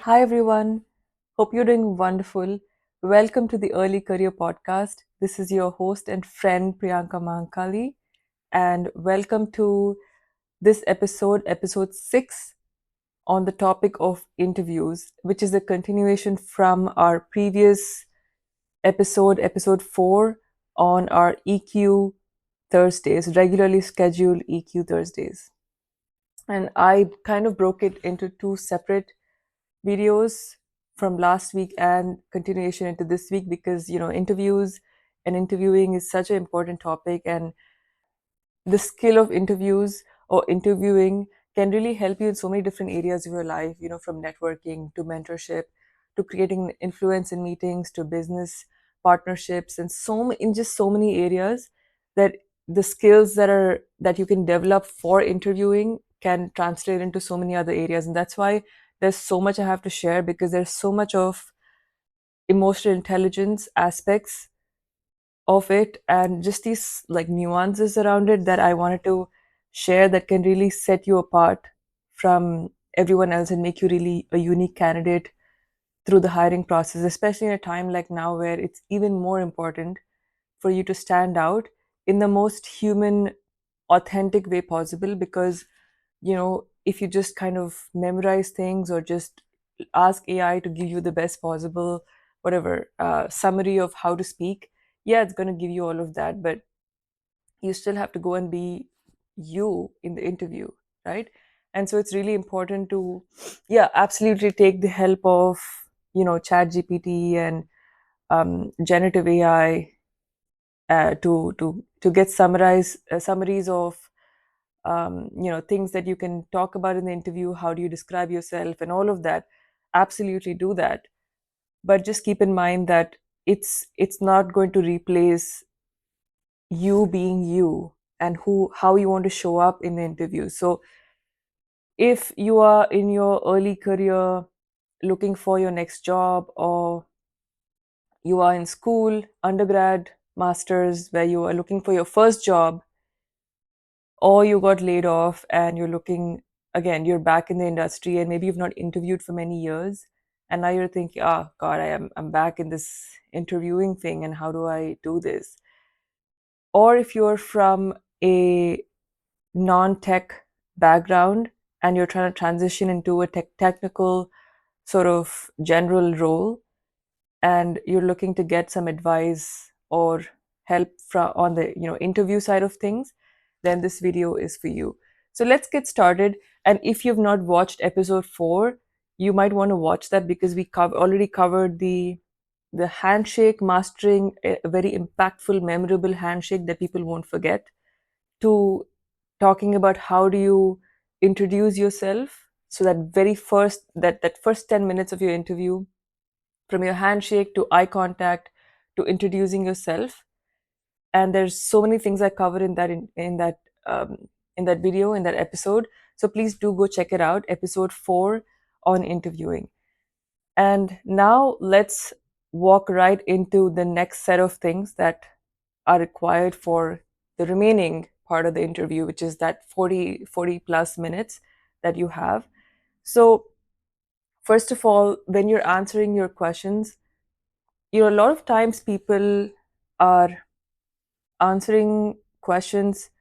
Hi everyone. Hope you're doing wonderful. Welcome to the Early Career Podcast. This is your host and friend Priyanka Mahankali, and welcome to this episode 6 on the topic of interviews, which is a continuation from our previous episode 4 on our EQ Thursdays, regularly scheduled EQ Thursdays. And I kind of broke it into two separate videos from last week and continuation into this week because interviews and interviewing is such an important topic, and the skill of interviews or interviewing can really help you in so many different areas of your life, from networking to mentorship to creating influence in meetings to business partnerships, and in just so many areas that the skills that you can develop for interviewing can translate into so many other areas. And that's why there's so much I have to share, because there's so much of emotional intelligence aspects of it and just these like nuances around it that I wanted to share that can really set you apart from everyone else and make you really a unique candidate through the hiring process, especially in a time like now where it's even more important for you to stand out in the most human, authentic way possible. Because if you just kind of memorize things or just ask AI to give you the best possible whatever summary of how to speak, yeah, it's going to give you all of that, but you still have to go and be you in the interview, right? And so it's really important to, yeah, absolutely take the help of chat gpt and generative AI to get summaries of things that you can talk about in the interview. How do you describe yourself and all of that? Absolutely do that, but just keep in mind that it's not going to replace you being you and how you want to show up in the interview. So if you are in your early career looking for your next job, or you are in school, undergrad, masters, where you are looking for your first job, or you got laid off and you're looking again, you're back in the industry and maybe you've not interviewed for many years, and now you're thinking, oh god, I'm back in this interviewing thing, and how do I do this? Or if you're from a non-tech background and you're trying to transition into a technical sort of general role, and you're looking to get some advice or help from on the interview side of things, then this video is for you. So let's get started. And if you've not watched episode 4, you might want to watch that, because we already covered the handshake, mastering a very impactful, memorable handshake that people won't forget, to talking about how do you introduce yourself. So that first 10 minutes of your interview, from your handshake to eye contact to introducing yourself. And there's so many things I covered um, in that video, in that episode. So please do go check it out, episode 4 on interviewing. And now let's walk right into the next set of things that are required for the remaining part of the interview, which is that 40 plus minutes that you have. So first of all, when you're answering your questions, a lot of times people are answering questions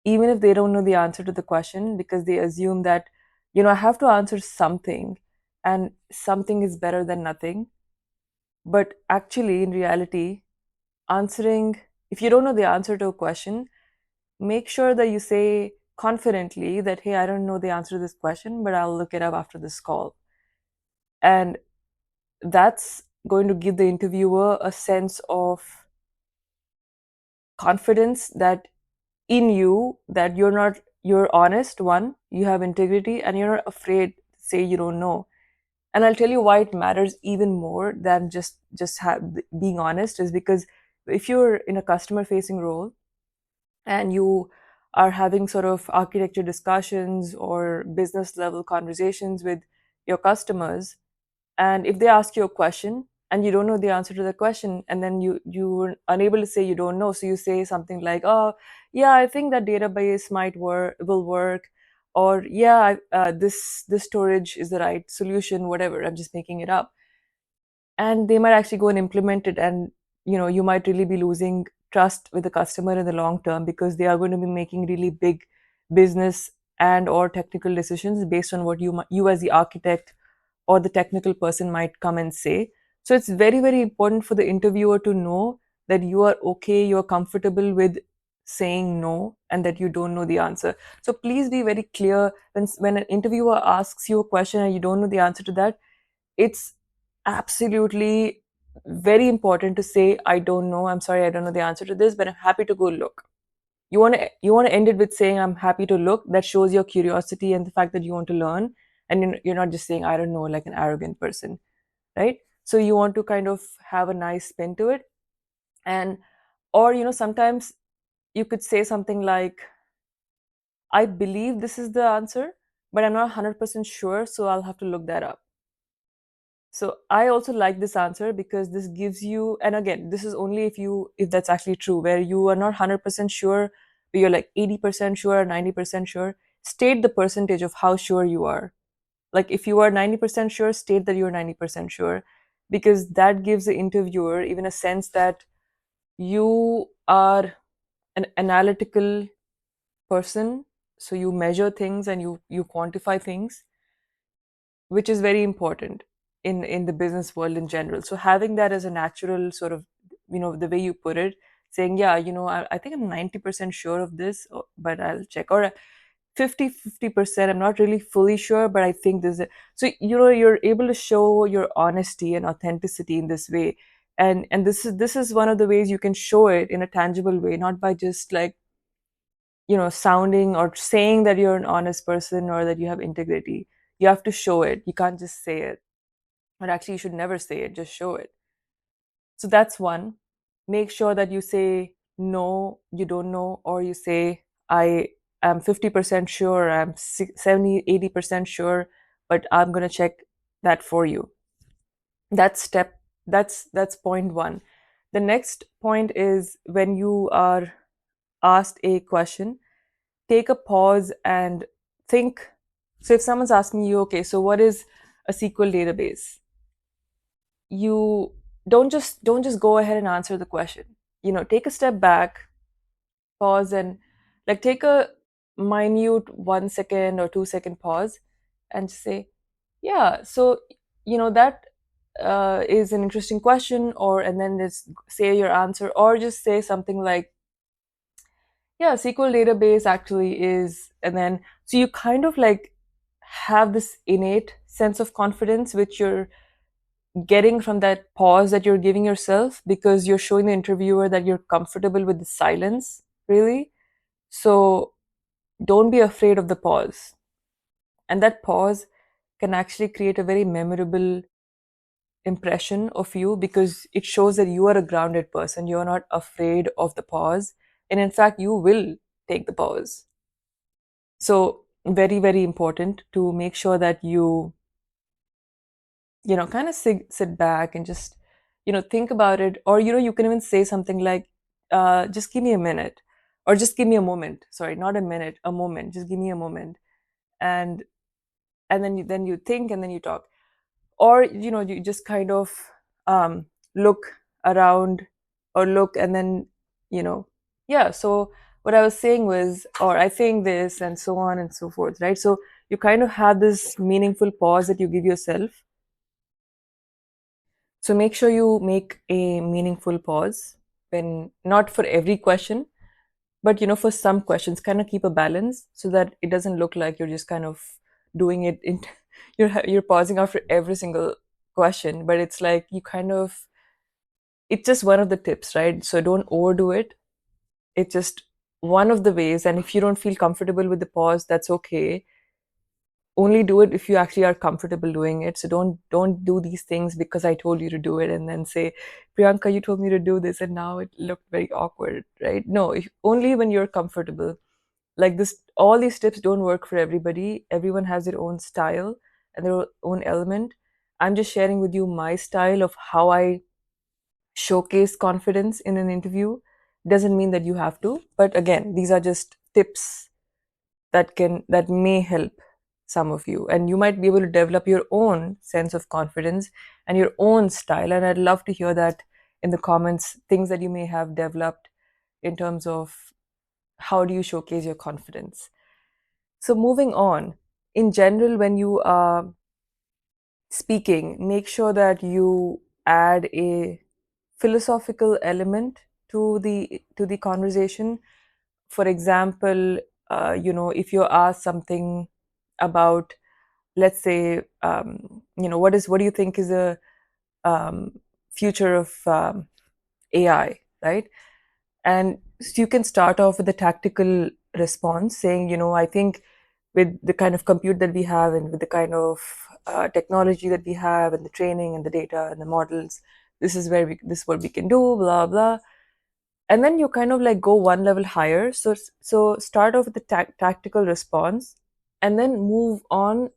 even if they don't know the answer to the question, because they assume that I have to answer something, and something is better than nothing. But actually, in reality, answering if you don't know the answer to a question, make sure that you say confidently that, hey, I don't know the answer to this question, but I'll look it up after this call. And that's going to give the interviewer a sense of confidence that in you, that you're honest, one, you have integrity, and you're not afraid to say you don't know. And I'll tell you why it matters even more than being honest, is because if you're in a customer facing role and you are having sort of architecture discussions or business level conversations with your customers, and if they ask you a question and you don't know the answer to the question, and then you were unable to say you don't know, so you say something like, oh yeah, I think that database will work, or yeah, this storage is the right solution, whatever, I'm just making it up. And they might actually go and implement it, and you might really be losing trust with the customer in the long term, because they are going to be making really big business and or technical decisions based on what you as the architect or the technical person might come and say. So it's very, very important for the interviewer to know that you are okay, you're comfortable with saying no, and that you don't know the answer. So please be very clear when an interviewer asks you a question and you don't know the answer to that. It's absolutely very important to say, I don't know, I'm sorry, I don't know the answer to this, but I'm happy to go look. You want to end it with saying, I'm happy to look. That shows your curiosity and the fact that you want to learn, and you're not just saying, I don't know, like an arrogant person, right? So you want to kind of have a nice spin to it. And or sometimes you could say something like, I believe this is the answer, but I'm not 100% sure, so I'll have to look that up. So I also like this answer because this gives you, and again, this is only if that's actually true, where you are not 100% sure, but you're like 80% sure or 90% sure. State the percentage of how sure you are. Like if you are 90% sure, state that you're 90% sure, because that gives the interviewer even a sense that you are an analytical person. So you measure things and you quantify things, which is very important in the business world in general. So having that as a natural sort of, the way you put it, saying, yeah, I think I'm 90% sure of this, but I'll check, or 50-50%, I'm not really fully sure, but I think this is. So you're able to show your honesty and authenticity in this way. And this is one of the ways you can show it in a tangible way, not by just like sounding or saying that you're an honest person or that you have integrity. You have to show it. You can't just say it. Or actually, you should never say it, just show it. So that's one. Make sure that you say no, you don't know, or you say, I am 50% sure, I'm 70, 80% sure, but I'm going to check that for you. That's point one. The next point is, when you are asked a question, take a pause and think. So if someone's asking you, okay, so what is a SQL database? You don't just go ahead and answer the question. Take a step back, pause, and like take a minute 1 second or 2 second pause and say, yeah, so that is an interesting question, or and then just say your answer, or just say something like, yeah, SQL database actually is, and then so you kind of like have this innate sense of confidence which you're getting from that pause that you're giving yourself, because you're showing the interviewer that you're comfortable with the silence, really. So don't be afraid of the pause. And that pause can actually create a very memorable impression of you, because it shows that you are a grounded person. You're not afraid of the pause. And in fact, you will take the pause. So very, very important to make sure that you kind of sit back and just think about it. Or you can even say something like, just give me a minute, or just give me a moment. Sorry, not a minute, a moment. Just give me a moment. And then you think, and then you talk. Or you just kind of look around, or look, and then you know yeah, so what I was saying was, or I think this, and so on and so forth, right? So you kind of have this meaningful pause that you give yourself. So make sure you make a meaningful pause, when not for every question, but for some questions, kind of keep a balance so that it doesn't look like you're just kind of doing it in you're pausing after every single question, but it's like you kind of, it's just one of the tips, right? So don't overdo it. It's just one of the ways, and if you don't feel comfortable with the pause, that's okay. Only do it if you actually are comfortable doing it. So don't do these things because I told you to do it, and then say, Priyanka, you told me to do this and now it looked very awkward, right? No, only when you're comfortable. Like this, all these tips don't work for everybody. Everyone has their own style and their own element. I'm just sharing with you my style of how I showcase confidence in an interview. Doesn't mean that you have to, but again, these are just tips that may help some of you, and you might be able to develop your own sense of confidence and your own style. And I'd love to hear that in the comments, things that you may have developed in terms of how do you showcase your confidence. So moving on, in general, when you are speaking, make sure that you add a philosophical element to the conversation. For example, if you're asked something about, let's say, what do you think is a um, future of AI, right? And so you can start off with a tactical response saying, I think with the kind of compute that we have and with the kind of technology that we have and the training and the data and the models, this is what we can do, blah blah. And then you kind of like go one level higher. So start off with the tactical response, and then move on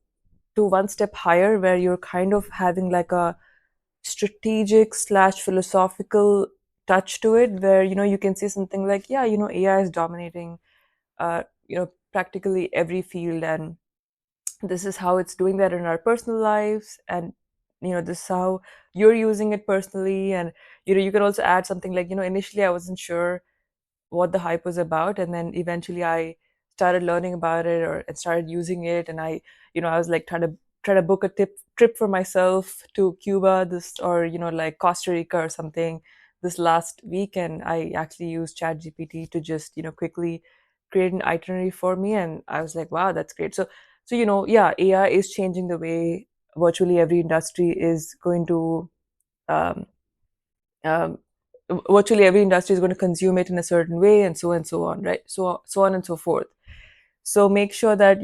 to one step higher where you're kind of having like a strategic slash philosophical touch to it, where you can say something like, yeah, AI is dominating practically every field, and this is how it's doing that in our personal lives, and this is how you're using it personally. And you can also add something like, initially I wasn't sure what the hype was about, and then eventually I started learning about it, or and started using it, and I was like trying to book a trip for myself to Cuba, this, or like Costa Rica or something, this last week, and I actually used ChatGPT to just quickly create an itinerary for me, and I was like, wow, that's great. So yeah, AI is changing the way virtually every industry is going to um, um, virtually every industry is going to consume it in a certain way, and so on, right? So on and so forth. So make sure that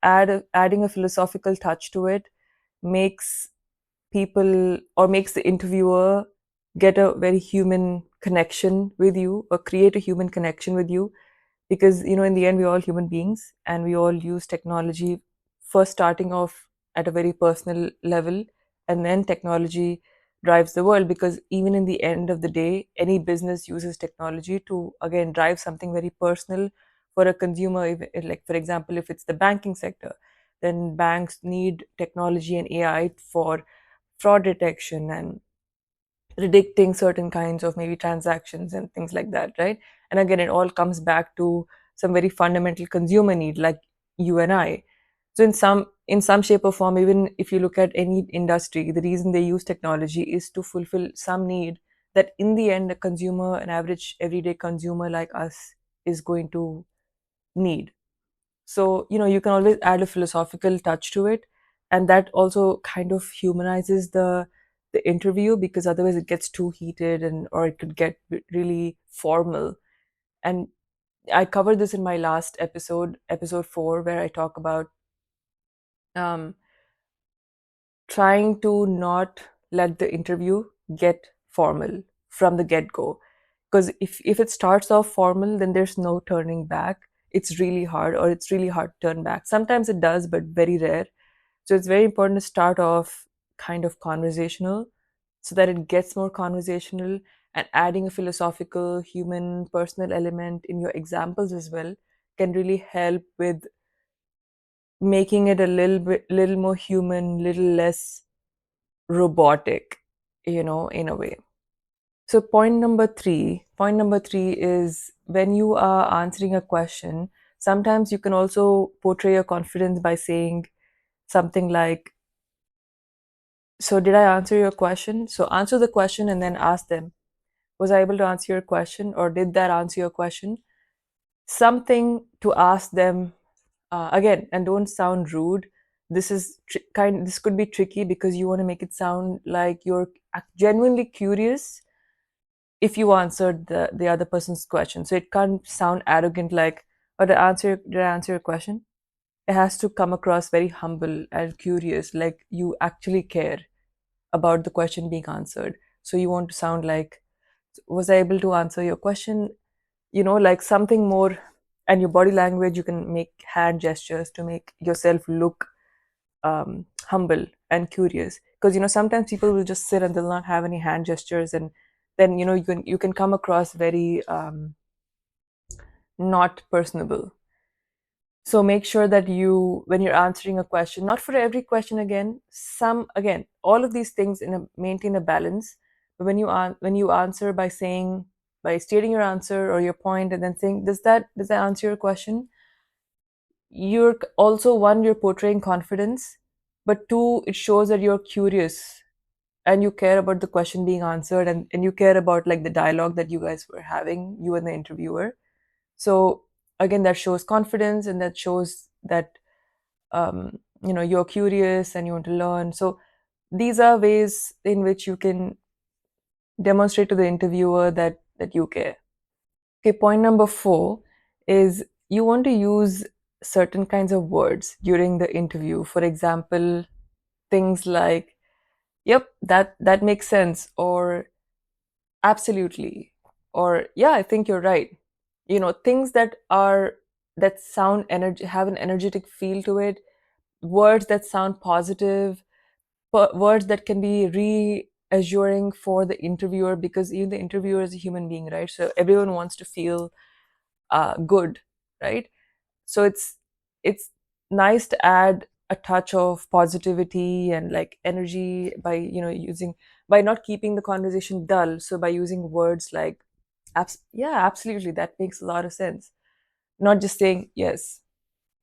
adding a philosophical touch to it makes people, or makes the interviewer get a very human connection with you, or create a human connection with you, because in the end we're all human beings, and we all use technology, first starting off at a very personal level, and then technology drives the world, because even in the end of the day, any business uses technology to again drive something very personal for a consumer. Like, for example, if it's the banking sector, then banks need technology and AI for fraud detection and predicting certain kinds of maybe transactions and things like that, right? And again, it all comes back to some very fundamental consumer need, like you and I. So in some shape or form, even if you look at any industry, the reason they use technology is to fulfill some need that in the end a consumer, an average everyday consumer like us, is going to need. So you can always add a philosophical touch to it, and that also kind of humanizes the interview, because otherwise it gets too heated, and or it could get really formal. And I covered this in my last episode, episode 4, where I talk about um, trying to not let the interview get formal from the get go. Because if it starts off formal, then there's no turning back. It's really hard, or it's really hard to turn back. Sometimes it does, but very rare. So it's very important to start off kind of conversational, so that it gets more conversational, and adding a philosophical, human, personal element in your examples as well can really help with making it a little more human, little less robotic, in a way. So point number three is, when you are answering a question, sometimes you can also portray your confidence by saying something like, so did I answer your question? So answer the question and then ask them, was I able to answer your question, or did that answer your question? Something to ask them again, and don't sound rude. This could be tricky, because you want to make it sound like you're genuinely curious if you answered the other person's question. So it can't sound arrogant, like, oh, did I answer your question? It has to come across very humble and curious, like you actually care about the question being answered. So you want to sound like, was I able to answer your question? Like something more. And your body language, you can make hand gestures to make yourself look humble and curious, because sometimes people will just sit and they'll not have any hand gestures, and then you can come across very not personable. So make sure that you, when you're answering a question, not for every question again, some again, all of these things maintain a balance. But when you answer by saying, by stating your answer or your point and then saying, does that answer your question? You're also, one, you're portraying confidence, but two, it shows that you're curious and you care about the question being answered, and you care about like the dialogue that you guys were having, you and the interviewer. So again, that shows confidence, and that shows that you're curious and you want to learn. So these are ways in which you can demonstrate to the interviewer that you care. Okay, point number 4 is you want to use certain kinds of words during the interview. For example, things like, yep, that makes sense, or absolutely, or yeah, I think you're right. Things that sound energy, have an energetic feel to it, words that sound positive, words that can be reassuring for the interviewer, because even the interviewer is a human being, right? So everyone wants to feel good, right? So it's nice to add a touch of positivity and like energy by using, by not keeping the conversation dull, so by using words like yeah, absolutely, that makes a lot of sense, not just saying yes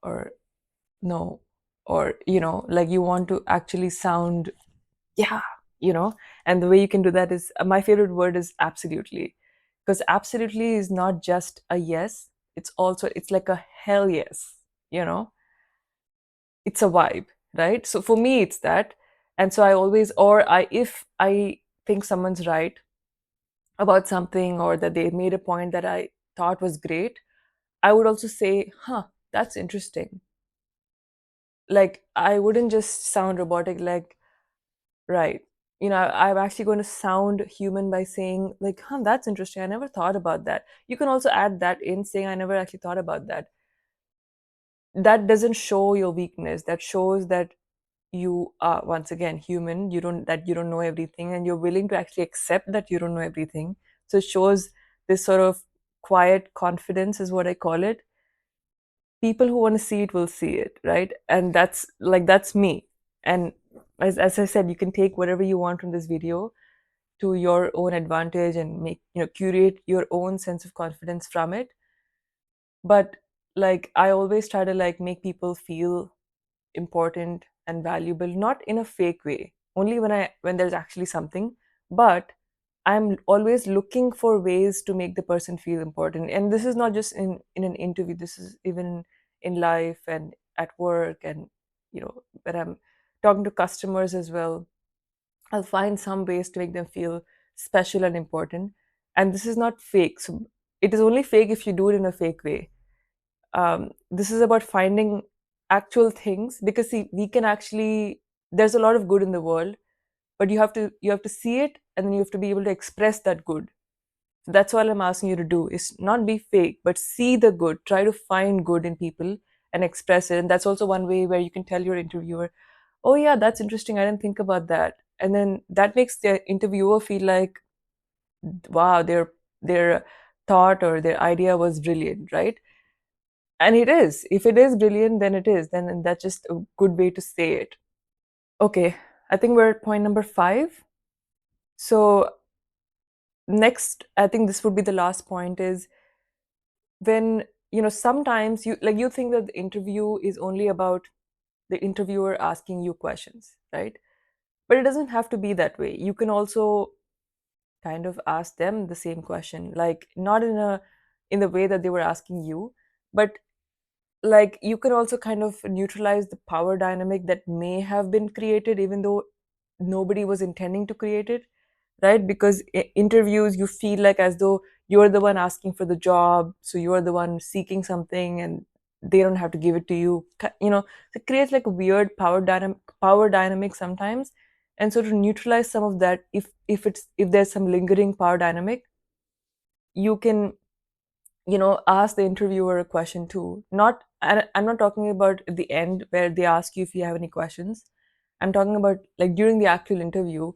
or no, or like you want to actually sound, yeah, you know and the way you can do that is, my favorite word is absolutely, because absolutely is not just a yes, it's like a hell yes, you know it's a vibe, right? So for me it's that. And so I always, or I if I think someone's right about something, or that they made a point that I thought was great, I would also say, huh, that's interesting. Like, I wouldn't just sound robotic, like, right. I'm actually going to sound human by saying, like, huh, that's interesting. I never thought about that. You can also add that in, saying, I never actually thought about that. That doesn't show your weakness. That shows that you are, once again, human. You don't know everything, and you're willing to actually accept that you don't know everything. So it shows this sort of quiet confidence, is what I call it. People who want to see it will see it, right? And that's me. And as I said, you can take whatever you want from this video to your own advantage, and make curate your own sense of confidence from it. But like, I always try to like make people feel important and valuable, not in a fake way, only when there's actually something. But I'm always looking for ways to make the person feel important. And this is not just in an interview, this is even in life and at work, and when I'm talking to customers as well. I'll find some ways to make them feel special and important. And this is not fake. So it is only fake if you do it in a fake way. This is about finding actual things, because see, we can actually, there's a lot of good in the world, but you have to see it, and then you have to be able to express that good. So that's all I'm asking you to do, is not be fake, but see the good, try to find good in people and express it. And that's also one way where you can tell your interviewer, oh yeah, that's interesting, I didn't think about that. And then that makes the interviewer feel like, wow, their thought or their idea was brilliant, right? And it is. If it is brilliant, then it is. Then that's just a good way to say it. Okay, I think we're at point number 5. So next, I think this would be the last point, is when sometimes you think that the interview is only about the interviewer asking you questions, right? But it doesn't have to be that way. You can also kind of ask them the same question, like not in the way that they were asking you, but like you can also kind of neutralize the power dynamic that may have been created, even though nobody was intending to create it, right? Because interviews, you feel like as though you're the one asking for the job, so you're the one seeking something, and they don't have to give it to you. So it creates like a weird power dynamic sometimes. And so to neutralize some of that, if there's some lingering power dynamic, you can ask the interviewer a question too. Not, and I'm not talking about at the end where they ask you if you have any questions. I'm talking about like during the actual interview.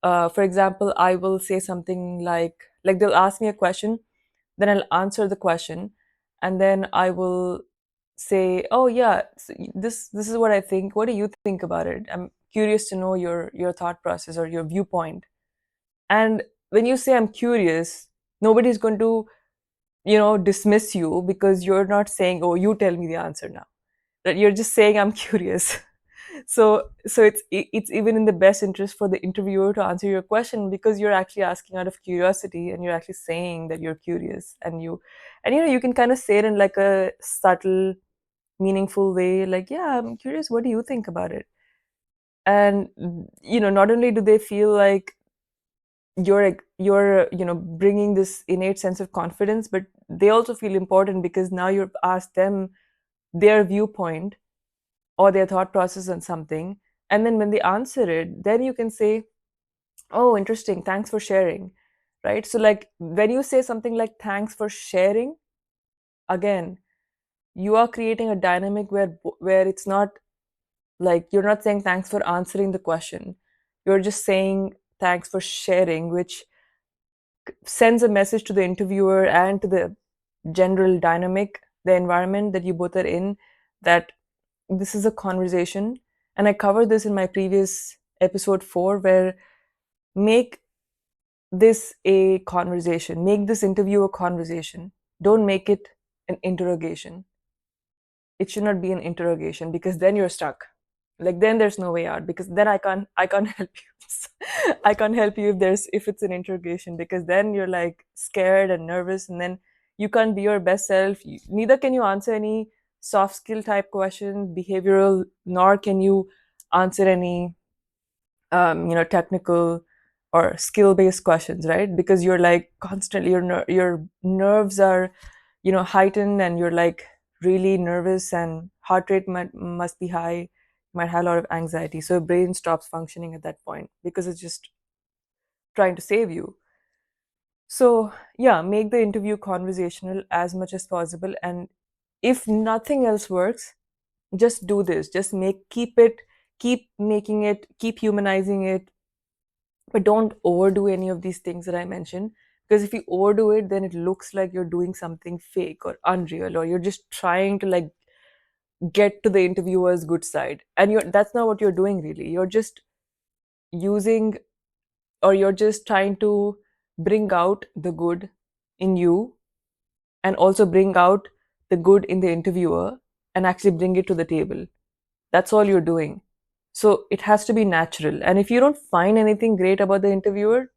For example, I will say something like they'll ask me a question, then I'll answer the question, and then I will say, oh yeah, this is what I think, what do you think about it? I'm curious to know your thought process or your viewpoint. And when you say I'm curious, nobody's going to, dismiss you, because you're not saying, oh, you tell me the answer now. That you're just saying I'm curious. So it's even in the best interest for the interviewer to answer your question, because you're actually asking out of curiosity, and you're actually saying that you're curious. And you can kind of say it in like a subtle, meaningful way, like, yeah, I'm curious, what do you think about it? And not only do they feel like you're bringing this innate sense of confidence, but they also feel important, because now you've asked them their viewpoint or their thought process on something. And then when they answer it, then you can say, oh, interesting, thanks for sharing. Right? So like when you say something like thanks for sharing, again, you are creating a dynamic where it's not like, you're not saying thanks for answering the question, you're just saying thanks for sharing, which sends a message to the interviewer and to the general dynamic, the environment that you both are in, that this is a conversation. And I covered this in my previous episode 4, where make this a conversation, make this interview a conversation. Don't make it an interrogation. It should not be an interrogation, because then you're stuck. Like then there's no way out, because then I can't help you. I can't help you if it's an interrogation, because then you're like scared and nervous, and then you can't be your best self. Neither can you answer any soft skill type questions, behavioral, nor can you answer any technical or skill based questions, right? Because you're like constantly, your nerves are heightened, and you're like really nervous, and heart rate must be high, might have a lot of anxiety, so your brain stops functioning at that point, because it's just trying to save you. So yeah, make the interview conversational as much as possible. And if nothing else works, just do this, just keep making it, keep humanizing it, but don't overdo any of these things that I mentioned. Because if you overdo it, then it looks like you're doing something fake or unreal, or you're just trying to like get to the interviewer's good side. And that's not what you're doing really. You're just using, or you're just trying to bring out the good in you, and also bring out the good in the interviewer, and actually bring it to the table. That's all you're doing. So it has to be natural. And if you don't find anything great about the interviewer,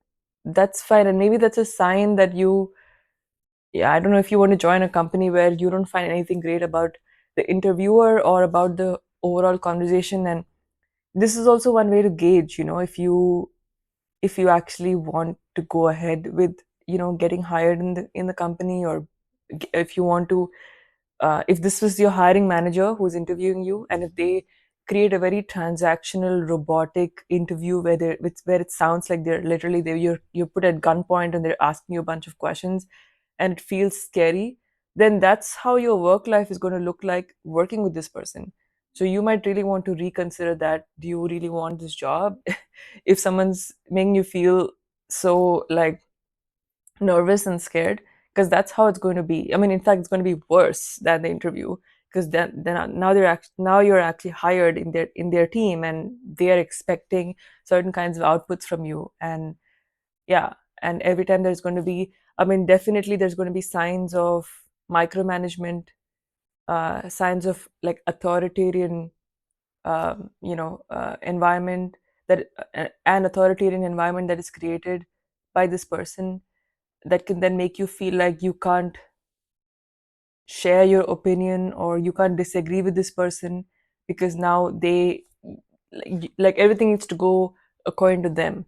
that's fine. And maybe that's a sign that yeah, I don't know, if you want to join a company where you don't find anything great about the interviewer or about the overall conversation. And this is also one way to gauge, if you actually want to go ahead with, getting hired in the company, or if you want to, if this was your hiring manager who's interviewing you, and if they create a very transactional, robotic interview where it sounds like they're literally you're put at gunpoint, and they're asking you a bunch of questions, and it feels scary, then that's how your work life is going to look like working with this person. So you might really want to reconsider that. Do you really want this job? If someone's making you feel so like nervous and scared, because that's how it's going to be. I mean, in fact, it's going to be worse than the interview, because then now you're actually hired in their team, and they are expecting certain kinds of outputs from you. And yeah, and every time there's going to be, I mean, definitely there's going to be signs of micromanagement, signs of like authoritarian, environment, that an authoritarian environment that is created by this person, that can then make you feel like you can't share your opinion, or you can't disagree with this person, because now they like everything needs to go according to them.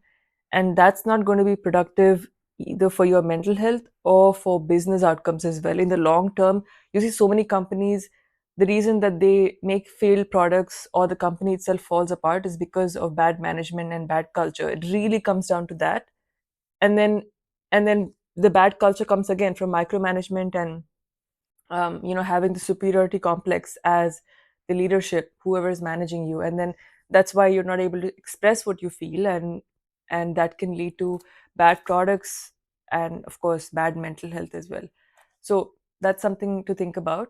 And that's not going to be productive either for your mental health or for business outcomes as well in the long term. You see so many companies, the reason that they make failed products or the company itself falls apart is because of bad management and bad culture. It really comes down to that. And then and then the bad culture comes again from micromanagement, and having the superiority complex as the leadership, whoever is managing you. And then that's why you're not able to express what you feel, and that can lead to bad products, and of course bad mental health as well. So that's something to think about.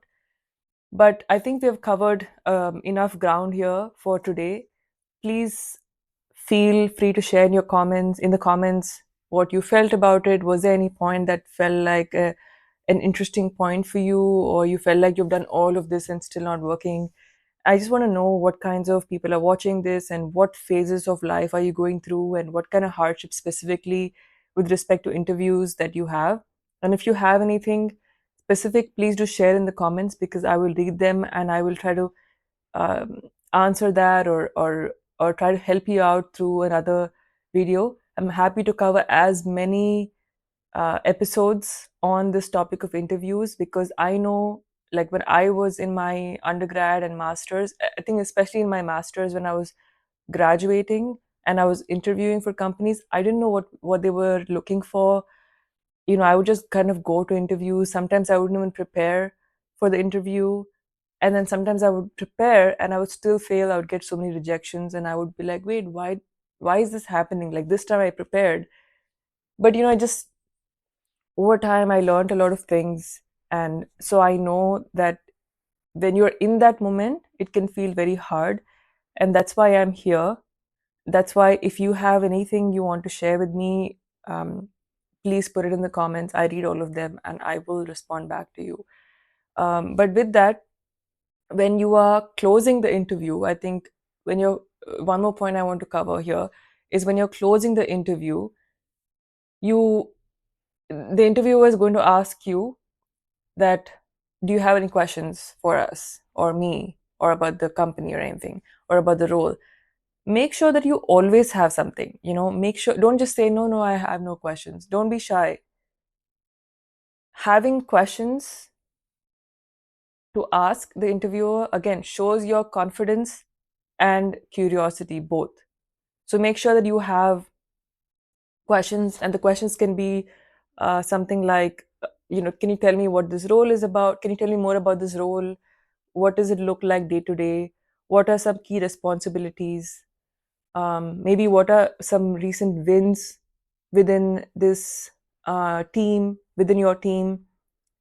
But I think we have covered enough ground here for today. Please feel free to share in the comments what you felt about it. Was there any point that felt like an interesting point for you, or you felt like you've done all of this and still not working? I just want to know what kinds of people are watching this, and what phases of life are you going through, and what kind of hardship specifically with respect to interviews that you have. And if you have anything specific, please do share in the comments, because I will read them and I will try to um, answer that, or try to help you out through another video. I'm happy to cover as many episodes on this topic of interviews, because I know, like, when I was in my undergrad and masters, I think especially in my masters, when I was graduating and I was interviewing for companies, I didn't know what they were looking for. I would just kind of go to interviews. Sometimes I wouldn't even prepare for the interview, and then sometimes I would prepare and I would still fail. I would get so many rejections, and I would be like, wait, why is this happening? Like, this time I prepared. But I just, over time, I learned a lot of things. And so I know that when you're in that moment, it can feel very hard. And that's why I'm here. That's why, if you have anything you want to share with me, please put it in the comments. I read all of them and I will respond back to you. But with that, when you are closing the interview, I think when you're, one more point I want to cover here is, when you're closing the interview, you the interviewer is going to ask you that, do you have any questions for us or me, or about the company or anything, or about the role? Make sure that you always have something. Make sure, don't just say, no, no, I have no questions. Don't be shy. Having questions to ask the interviewer, again, shows your confidence and curiosity both. So make sure that you have questions, and the questions can be something like, can you tell me what this role is about? Can you tell me more about this role? What does it look like day to day? What are some key responsibilities? Maybe what are some recent wins within this within your team,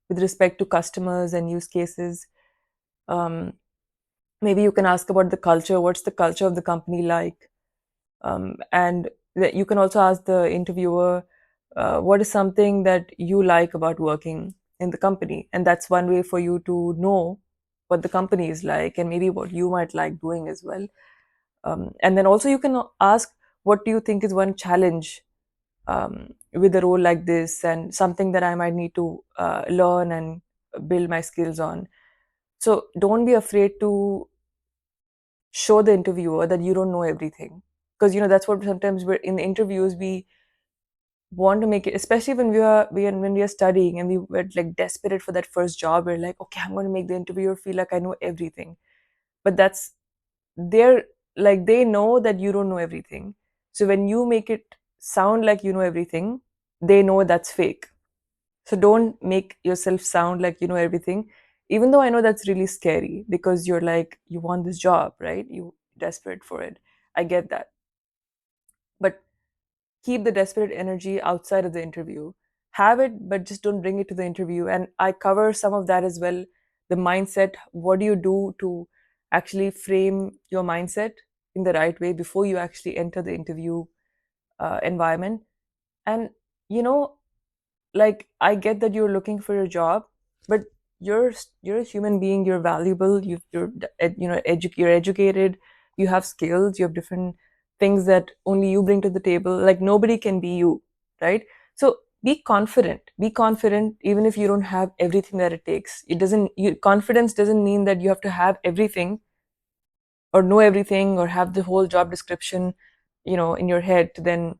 with respect to customers and use cases? Um, Maybe you can ask about the culture. What's the culture of the company like? And you can also ask the interviewer, what is something that you like about working in the company? And that's one way for you to know what the company is like, and maybe what you might like doing as well. And then also you can ask, what do you think is one challenge with a role like this, and something that I might need to learn and build my skills on? So don't be afraid to show the interviewer that you don't know everything, because that's what sometimes we're in the interviews, we want to make it, especially when we are studying and we were like desperate for that first job. We're like, okay, I'm going to make the interviewer feel like I know everything. But that's, they're like, they know that you don't know everything. So when you make it sound like you know everything, they know that's fake. So don't make yourself sound like you know everything, even though I know that's really scary, because you're like, you want this job, right? You desperate for it. I get that. But keep the desperate energy outside of the interview. Have it, but just don't bring it to the interview. And I cover some of that as well. The mindset, what do you do to actually frame your mindset in the right way before you actually enter the interview environment? And, you know, like, I get that you're looking for a job, but you're a human being. You're valuable. You're educated. You have skills. You have different things that only you bring to the table. Like, nobody can be you, right? So be confident, even if you don't have everything that it takes. Confidence doesn't mean that you have to have everything, or know everything, or have the whole job description in your head to then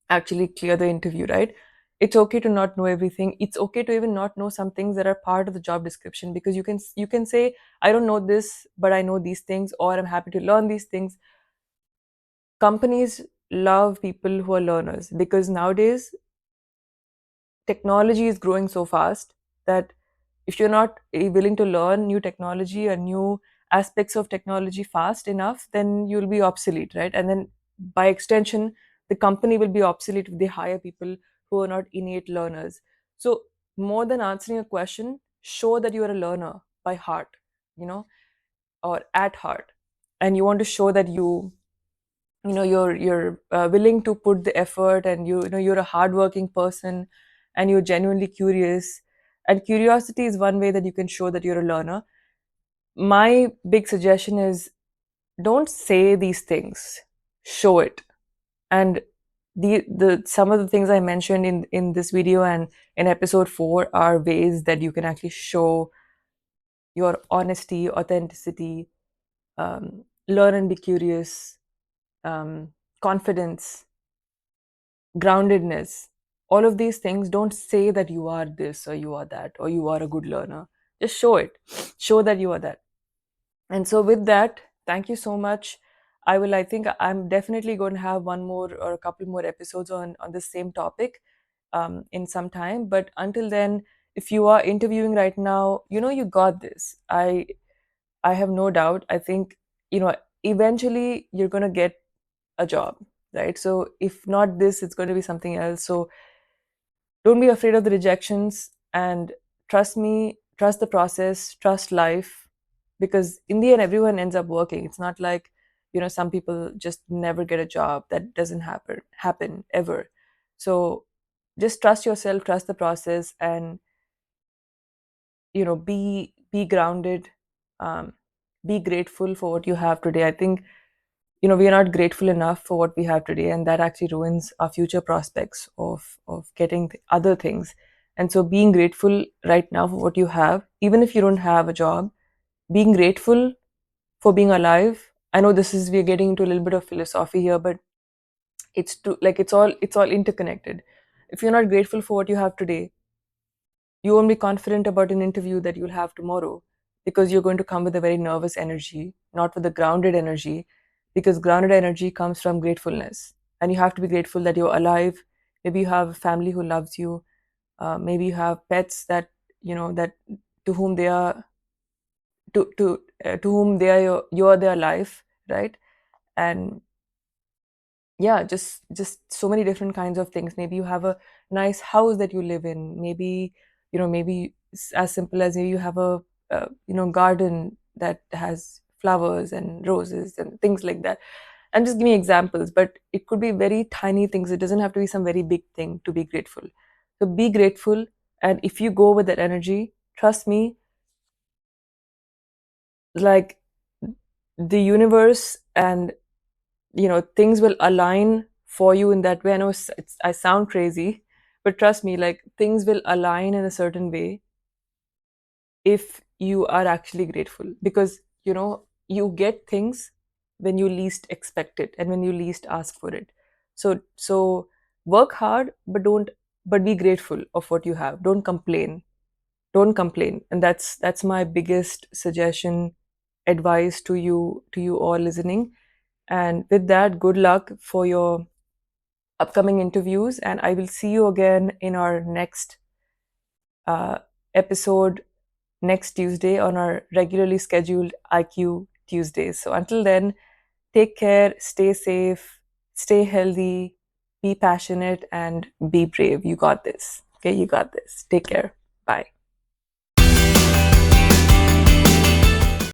actually clear the interview, right? It's okay to not know everything. It's okay to even not know some things that are part of the job description, because you can say, I don't know this, but I know these things, or I'm happy to learn these things. Companies love people who are learners, because nowadays technology is growing so fast that if you're not willing to learn new technology or new aspects of technology fast enough, then you'll be obsolete, right? And then by extension, the company will be obsolete if they hire people who are not innate learners. So more than answering a question, show that you are a learner. by heart, you know, or at heart, and you want to show that you're willing to put the effort, and you know you're a hardworking person, and you're genuinely curious. And curiosity is one way that you can show that you're a learner. My big suggestion is, don't say these things, show it. And the some of the things I mentioned in this video and in episode 4 are ways that you can actually show your honesty, authenticity, learn and be curious, confidence, groundedness. All of these things, don't say that you are this or you are that or you are a good learner. Just show it. Show that you are that. And so with that, thank you so much. I think I'm definitely going to have one more or a couple more episodes on this same topic in some time. But until then, if you are interviewing right now, you know you got this. I have no doubt. I think, you know, eventually you're going to get a job, right? So if not this, it's going to be something else. So don't be afraid of the rejections, and trust me, trust the process, trust life, because in the end everyone ends up working. It's not like, you know, some people just never get a job. That doesn't happen ever. So just trust yourself, trust the process, and you know, be grounded, um, be grateful for what you have today. I think, you know, we are not grateful enough for what we have today, and that actually ruins our future prospects of getting other things. And so being grateful right now for what you have, even if you don't have a job, being grateful for being alive. I know this is, we're getting into a little bit of philosophy here, but it's to like it's all interconnected. If you're not grateful for what you have today, you won't be confident about an interview that you'll have tomorrow, because you're going to come with a very nervous energy, not with a grounded energy, because grounded energy comes from gratefulness. And you have to be grateful that you're alive. Maybe you have a family who loves you. Maybe you have pets that, you know, that to whom they are to whom they are you're their life, right? And yeah, just so many different kinds of things. Maybe you have a nice house that you live in. Maybe, you know, maybe as simple as maybe you have a you know, garden that has flowers and roses and things like that. I'm just giving examples, but it could be very tiny things. It doesn't have to be some very big thing to be grateful. So be grateful, and if you go with that energy, trust me, like the universe and, you know, things will align for you in that way. I know I sound crazy, but trust me, like things will align in a certain way if you are actually grateful, because you know you get things when you least expect it and when you least ask for it. So work hard, but don't but be grateful of what you have. Don't complain. Don't complain. And that's my biggest suggestion, advice to you all listening. And with that, good luck for your upcoming interviews. And I will see you again in our next uh, episode next Tuesday on our regularly scheduled IQ Tuesdays. So until then, take care, stay safe, stay healthy, be passionate, and be brave. You got this. Okay, you got this. Take care. Bye.